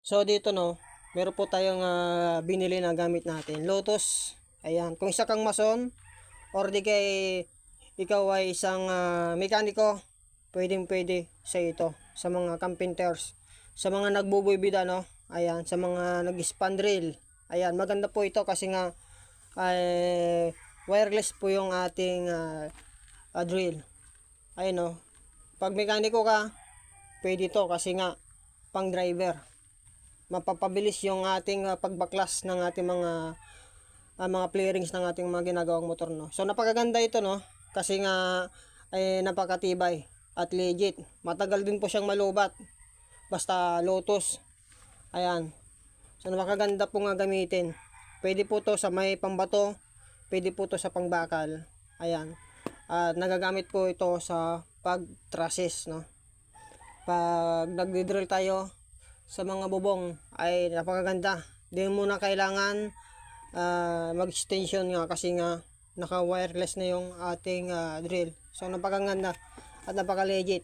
So dito no, meron po tayong binili na gamit natin. Lotus. Ayan, kung isa kang mason or di kay ikaw ay isang mekaniko, pwedeng-pwede sa ito sa mga carpenters, sa mga nagbubuybida no. Ayan, sa mga nag-spandrel. Ayan, maganda po ito kasi nga ay wireless po yung ating drill. Ayun no. Pag mekaniko ka, pwede to kasi nga pang driver. Mapapabilis yung ating pagbaklas ng ating mga flarings ng ating mga ginagawang motor no. So napakaganda ito no kasi nga ay napakatibay at legit. Matagal din po siyang malubat. Basta Lotus. Ayan. So napakaganda po nga gamitin. Pwede po to sa may pambato, pwede po to sa pangbakal. Ayan. At nagagamit po ito sa pag-trusses no. Pag nagdi-drill tayo sa mga bubong ay napakaganda. Di mo na kailangan mag-extension nga kasi nga naka-wireless na yung ating drill. So napakaganda at napaka-legit.